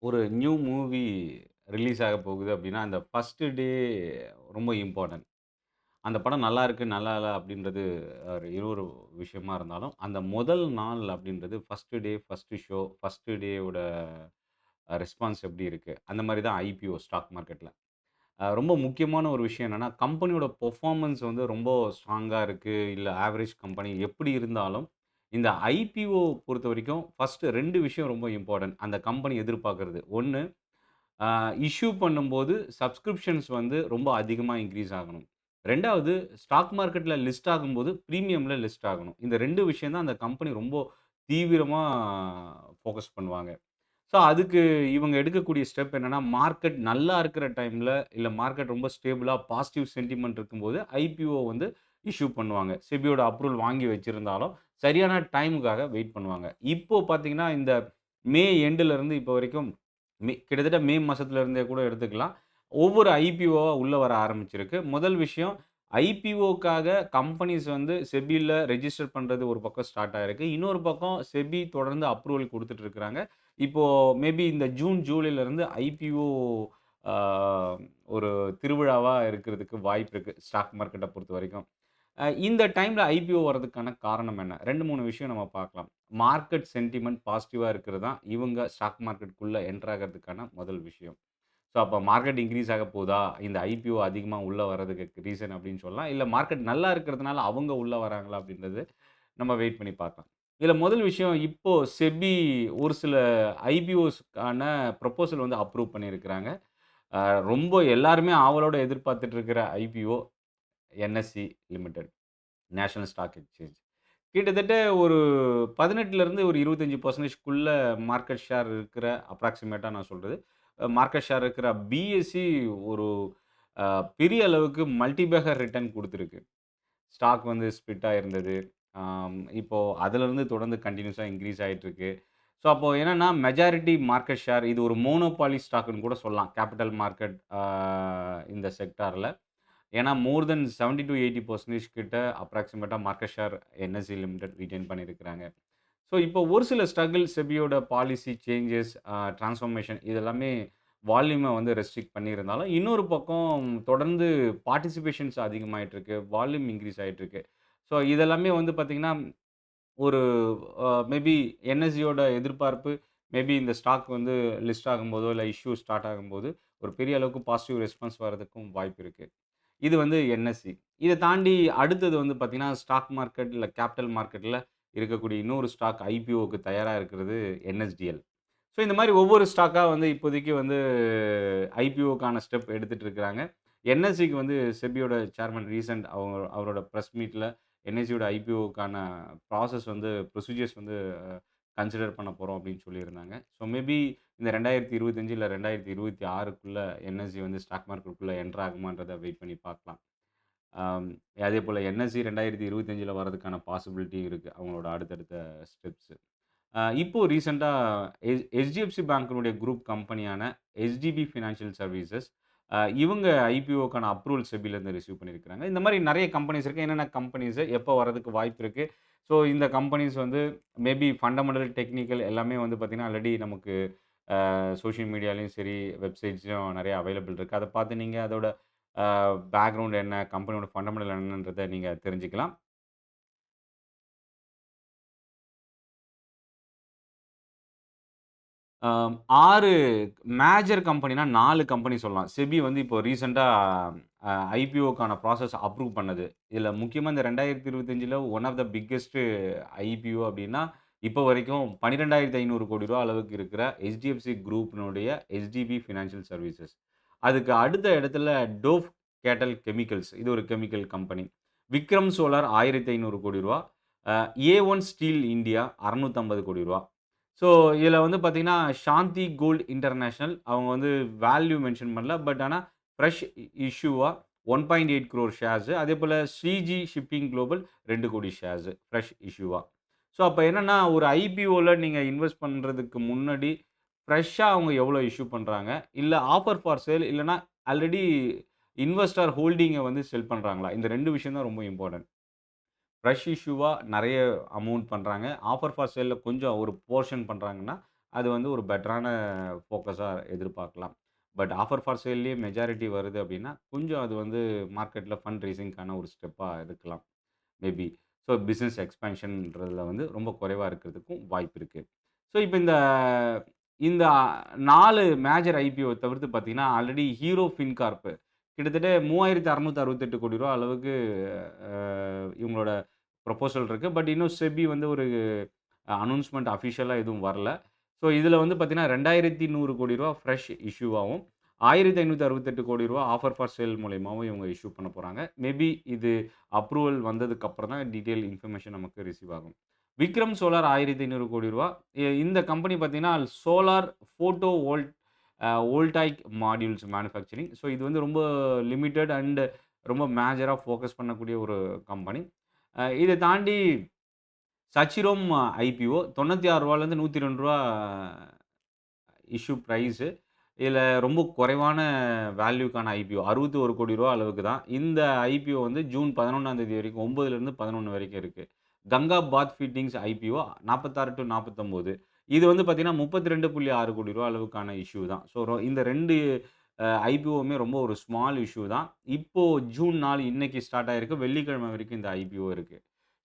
ஒரு new movie release ஆக போகுது அப்படின்னா, அந்த ஃபர்ஸ்ட் டே ரொம்ப இம்பார்ட்டன்ட். அந்த படம் நல்லா இருக்கு, நல்லா இல்ல அப்படின்றது ஒரு விஷயமா இருந்தாலும், அந்த முதல் நாள் அப்படின்றது first day, first show, first டேவோட ரெஸ்பான்ஸ் எப்படி இருக்கு? அந்த மாரி தான் ஐபிஓ ஸ்டாக் மார்க்கெட்ல. ரொம்ப முக்கியமான ஒரு விஷயம் என்னன்னா, கம்பெனியோட பெர்ஃபார்மன்ஸ் வந்து ரொம்ப ஸ்ட்ராங்கா இருக்கு, இல்ல ஆவரேஜ் கம்பெனி எப்படி இருந்தாலும், இந்த ஐபிஓ பொறுத்தவரைக்கும் ஃபர்ஸ்ட் 2 விஷயம் ரொம்ப இம்பார்ட்டன்ட். அந்த கம்பெனி எதிர்பார்க்கிறது. 1 ஆ இஷ்யூ பண்ணும்போது சப்ஸ்கிரிப்ஷன்ஸ் வந்து ரொம்ப அதிகமா இன்கிரீஸ் ஆகணும். 2வது ஸ்டாக் மார்க்கெட்ல லிஸ்ட் ஆகும்போது பிரீமியம்ல லிஸ்ட் ஆகணும். இந்த 2 விஷயம் தான் அந்த கம்பெனி ரொம்ப தீவிரமா ஃபோக்கஸ் பண்ணுவாங்க. ஸோ, அதுக்கு இவங்க எடுக்கக்கூடிய ஸ்டெப் என்னன்னா, மார்க்கெட் நல்லா இருக்கிற டைம்ல, இல்ல மார்க்கெட் ரொம்ப ஸ்டேபிளா பாசிட்டிவ் சென்டிமென்ட் இருக்கும்போது, ஐபிஓ வந்து இஷ்யூ பண்ணுவாங்க. செபியோட அப்ரூவல் வாங்கி வச்சிருந்தாலும், சரியான டைமுக்காக வெயிட் பண்ணுவாங்க. இப்போ பார்த்தீங்கன்னா, இந்த மே எண்டுல இருந்து இப்போ வரைக்கும் கிட்டத்தட்ட மே மாசத்துல இருந்தே கூட எடுத்துக்கலாம். ஒவ்வொரு ஐபிஓவா உள்ள வர ஆரம்பிச்சிருக்கு. முதல் விஷயம் ஐபிஓக்காக கம்பெனிஸ் வந்து செபில ரெஜிஸ்டர் பண்றது ஒரு பக்கம் ஸ்டார்ட் ஆயிருக்கு. இன்னொரு பக்கம் செபி தொடர்ந்து அப்ரூவல் குடுத்துட்டு இருக்கிறாங்க. இப்போ மேபி இந்த ஜூன், ஜூலைலருந்து ஐபிஓ ஆ ஒரு திருவிழாவா இருக்கிறதுக்கு வாய்ப்பு இருக்கு. ஸ்டாக் மார்க்கெட்ட பொறுத்தவரைக்கும். இந்த டைம்ல ஐபிஓ வரதுக்கான காரணம் என்ன? 2, 3 விஷயம் நம்ம பார்க்கலாம். மார்க்கெட் சென்டிமென்ட் பாசிட்டிவா இருக்கிறது தான் இவங்க ஸ்டாக் மார்க்கெட்குள்ள என்டர் ஆகறதுக்கான முதல் விஷயம். ஸோ, அப்ப மார்க்கெட் இன்கிரீஸ் ஆக போதா? இந்த ஐபிஓ அதிகமா உள்ள வரதுக்கு ரீசன் அப்படின்னு சொல்லலாம். இல்ல மார்க்கெட் நல்லா இருக்கிறதுனால அவங்க உள்ள வராங்களா? அப்படின்றது நம்ம வெயிட் பண்ணி பார்க்கலாம். இதுல முதல் விஷயம் இப்போ செபி ஒரு சில ஐபிஓஸ்க்கான ப்ரொபோசல் வந்து அப்ரூவ் பண்ணியிருக்கிறாங்க. அ ரொம்ப எல்லாருமே ஆவலோட எதிர்பார்த்துட்டு இருக்கிற IPO NSE limited. National stock exchange. கிட்டத்தட்ட ஒரு 18லருந்து ஒரு 25% மார்க்கெட் ஷேர் இருக்கிற அப்ராக்ஸிமேட்டா நான் சொல்றது. மார்க்கெட் ஷேர் இருக்கிற பிஎஸ்இ ஒரு அ பெரிய அளவுக்கு மல்டி பேக்கர் ரிட்டர்ன் குடுத்திருக்கு. ஸ்டாக் வந்து ஸ்ப்ளிட் ஆயிருந்தது. இப்போ அதிலிருந்து தொடர்ந்து கன்டினியூஸா இன்கிரீஸ் ஆயிட்டிருக்கு. ஸோ, அப்போ என்னன்னா மெஜாரிட்டி மார்க்கெட் ஷேர் இது ஒரு மோனோபாலி ஸ்டாக்ன்னு கூட சொல்லலாம். கேப்பிட்டல் மார்க்கெட் இந்த செக்டார்ல. ஏன்னா மோர் தென் 70 டூ 80% கிட்ட அப்ராக்ஸிமேட்டா மார்க்கெட் ஷேர் என்எஸ்சி லிமிடெட் ரிட்டெயின் பண்ணியிருக்கிறாங்க. ஸோ, இப்போ ஒரு சில ஸ்ட்ரகிள் செபியோட பாலிசி சேஞ்சஸ், டிரான்ஸ்ஃபார்மேஷன் இது எல்லாமே வால்யூம வந்து ரெஸ்ட்ரிக்ட் பண்ணியிருந்தாலும், இன்னொரு பக்கம் தொடர்ந்து பார்ட்டிசிபேஷன்ஸ் அதிகமாயிட்டு இருக்கு. வால்யூம் இன்கிரீஸ் ஆயிட்டு இருக்கு. ஸோ, இதெல்லாமே வந்து பார்த்தீங்கன்னா, ஒரு மேபி என்எஸ்சியோட எதிர்பார்ப்பு, மேபி இந்த ஸ்டாக் வந்து லிஸ்ட் ஆகும்போதோ, இல்ல இஷ்யூ ஸ்டார்ட் ஆகும்போது, ஒரு பெரிய அளவுக்கு பாசிட்டிவ் ரெஸ்பான்ஸ் வரதுக்கும் வாய்ப்பு இருக்கு. இது வந்து என்எஸ்சி. இத தாண்டி அடுத்தது வந்து பார்த்தீங்கன்னா, ஸ்டாக் மார்க்கெட் இல்ல கேப்பிட்டல் மார்க்கெட்ல இருக்கக்கூடிய இன்னொரு ஸ்டாக் ஐபிஓக்கு தயாரா இருக்கிறது என்எஸ்டிஎல். ஸோ இந்த மாரி ஒவ்வொரு ஸ்டாக்கா வந்து இப்போதைக்கு வந்து ஐபிஓக்கான ஸ்டெப் எடுத்துட்டு இருக்கிறாங்க. என்எஸ்சிக்கு வந்து செபியோட சேர்மன் ரீசென்ட் அவரோட பிரஸ் மீட்ல என்எஸ்சியோட ஐபிஓக்கான ப்ராசஸ் வந்து ப்ரொசீஜர்ஸ் வந்து கன்சிடர் பண்ண போறோம் அப்படின்னு சொல்லியிருந்தாங்க. ஸோ மேபி இந்த 2025 இல்ல 2026க்குள்ள என்எஸ்சி வந்து ஸ்டாக் மார்க்கெட்குள்ள என்டர் ஆகுமான்றத வெயிட் பண்ணி பார்க்கலாம். ஆம் அதேபோல என்எஸ்சி 2025ல வரதுக்கான பாசிபிலிட்டியும் இருக்கு. அவங்களோட அடுத்தடுத்த ஸ்டெப்ஸ். இப்போ ரீசென்ட்டா HDFC பேங்க்கினுடைய குரூப் கம்பெனியான HDB ஃபினான்ஷியல் சர்விசஸ் இவங்க ஐபிஓக்கான அப்ரூவல் செபிலேருந்து ரிசீவ் பண்ணியிருக்கிறாங்க. இந்த மாரி நெறைய கம்பெனிஸ் இருக்கு. என்னென்ன கம்பெனிஸ் எப்போ வரதுக்கு வாய்ப்பு இருக்கு? ஸோ இந்த கம்பெனிஸ் வந்து மேபி ஃபண்டமெண்டல், டெக்னிக்கல் எல்லாமே வந்து பார்த்தீங்கன்னா, ஆல்ரெடி நமக்கு சோசியல் மீடியாலயும் சரி, வெப்சைட்ஸ்லயும் நெறைய அவைலபிள் இருக்கு. அத பார்த்து நீங்க அதோட பேக்கிரவுண்ட் என்ன? கம்பெனியோட ஃபண்டமெண்டல் என்னன்றத நீங்க தெரிஞ்சுக்கலாம். 6 மேஜர் கம்பெனினா 4 கம்பெனி சொல்லலாம். செபி வந்து இப்போ ரீசென்ட்டா ஐபிஓக்கான ப்ராசஸ் அப்ரூவ் பண்ணது. இதுல முக்கியமா இந்த 2025ல one of the biggest IPO அப்டின்னா, இப்போ வரைக்கும் ரூ. 12,500 கோடி அளவுக்கு இருக்கிற HDFC குரூப்பினுடைய HDB ஃபினான்ஷியல் சர்விசஸ். அதுக்கு அடுத்த இடத்துல டோவ் கேட்டல் கெமிக்கல்ஸ். இது ஒரு கெமிக்கல் கம்பெனி. விக்ரம் சோலார் ரூ. 1,500 கோடி. அ A1 ஸ்டீல் இந்தியா ரூ. 650 கோடி. ஸோ, இதில வந்து பார்த்தீங்கன்னா, சாந்தி கோல்ட் இன்டர்நேஷனல் அவங்க வந்து வேல்யூ மென்ஷன் பண்ணல. பட் ஆனா, ஃப்ரெஷ் இஷ்யூவா 1.8 crore ஷேர்ஸ். அதேபோல Shreeji shipping global 2,00,00,000 shares fresh இஷ்யூவா. ஸோ, அப்ப என்னன்னா, ஒரு ஐபிஓல நீங்க இன்வெஸ்ட் பண்றதுக்கு முன்னாடி, ஃப்ரெஷ்ஷா அவங்க எவ்வளோ இஷ்யூ பண்றாங்க? இல்ல ஆஃபர் ஃபார் சேல் இல்லன்னா ஆல்ரெடி இன்வெஸ்டர் ஹோல்டிங்க வந்து செல் பண்றாங்களா? இந்த 2 விஷயம் தான் ரொம்ப இம்பார்ட்டன்ட். ஃப்ரெஷ் இஷ்யூவா நெறைய அமௌண்ட் பண்றாங்க. ஆஃபர் ஃபார் சேல்ல கொஞ்சம் ஒரு போர்ஷன் பண்றாங்கன்னா, அது வந்து ஒரு பெட்டரான ஃபோக்கஸா எதிர்பார்க்கலாம். பட் ஆஃபர் ஃபார் சேல்லேயே மெஜாரிட்டி வருது அப்படின்னா, கொஞ்சம் அது வந்து மார்க்கெட்ல ஃபண்ட் ரைசிங்க்கான ஒரு ஸ்டெப்பா இருக்கலாம். மேபி. ஸோ பிசினஸ் எக்ஸ்பேன்ஷன்றதுல வந்து ரொம்ப குறைவா இருக்கிறதுக்கும் வாய்ப்பு இருக்கு. ஸோ இப்ப இந்த இந்த 4 மேஜர் ஐபிஓ தவிர்த்து பார்த்தீங்கன்னா, ஆல்ரெடி ஹீரோ ஃபின்கார்ப் கிட்டத்தட்ட ரூ. 3668,00,00,000 அளவுக்கு அ இவங்களோட ப்ரொபோசல் இருக்கு. பட் இன்னும் செபி வந்து ஒரு அனவுன்ஸ்மென்ட் அஃபிஷியலா எதுவும் வரல. ஸோ இதில வந்து பார்த்தீங்கன்னா, ரூ. 2,100,00,00,000 ஃப்ரெஷ் இஷ்யூவாவும், ரூ. 1,568,00,00,000 ஆஃபர் ஃபார் சேல் மூலியமாவும் இவங்க இஷ்யூ பண்ண போறாங்க. மேபி இது அப்ரூவல் வந்ததுக்கு அப்புறம் தான் டீட்டெயில் இன்ஃபர்மேஷன் நமக்கு ரிசீவ் ஆகும். விக்ரம் சோலார் ரூ. 1,500,00,00,000 இந்த கம்பெனி பார்த்தீங்கன்னா, solar photo voltaic modules manufacturing. So இது வந்து ரொம்ப லிமிட்டட் அண்ட் ரொம்ப மேஜரா ஃபோக்கஸ் பண்ணக்கூடிய ஒரு கம்பெனி. இத தாண்டி சச்சிரோம் ஐபிஓ ரூ. 96லேருந்து ரூ. 102 இஷ்யூ பிரைஸு. இதில ரொம்ப குறைவான வேல்யூக்கான ஐபிஓ ரூ. 61,00,00,000 அளவுக்கு தான். இந்த ஐபிஓ வந்து ஜூன் 11ஆம் தேதி வரைக்கும் 9லிருந்து 11 வரைக்கும் இருக்கு. Ganga bath fittings IPO 46 to 49. இது வந்து பார்த்தீங்கன்னா, ரூ. 32.6 கோடி அளவுக்கான இஷ்யூ தான். ஸோ இந்த 2 ஐபிஓவுமே ரொம்ப ஒரு ஸ்மால் இஷ்யூ தான். இப்போ ஜூன் 4 இன்னைக்கு ஸ்டார்ட் ஆயிருக்கு. வெள்ளிக்கிழமை வரைக்கும் இந்த ஐபிஓ இருக்கு.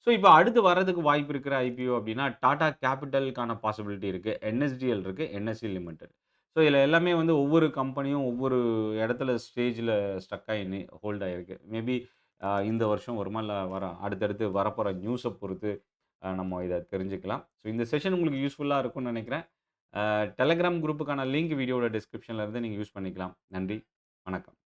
ஸோ இப்ப அடுத்து வர்றதுக்கு வாய்ப்பு இருக்கிற ஐபிஓ அப்டின்னா, டாடா கேபிட்டல்க்கான பாசிபிலிட்டி இருக்கு. என்எஸ்டிஎல் இருக்கு. NSC limited. ஸோ இதில எல்லாமே வந்து ஒவ்வொரு கம்பெனியும் ஒவ்வொரு இடத்துல ஸ்டேஜ்ல ஸ்டக் ஆயி ஹோல்ட் ஆயிருக்கு. மேபி இந்த வருஷம் வருமா? இல்ல அடுத்தடுத்து வரப்போற நியூஸ பொறுத்து நம்ம இத தெரிஞ்சுக்கலாம். ஸோ இந்த செஷன் உங்களுக்கு யூஸ்ஃபுல்லா இருக்கும்னு நெனைக்கிறேன். டெலகிராம் குரூப்புக்கான லிங்க் வீடியோவோட டிஸ்கிரிப்ஷன்ல இருந்து நீங்க யூஸ் பண்ணிக்கலாம். நன்றி. வணக்கம்.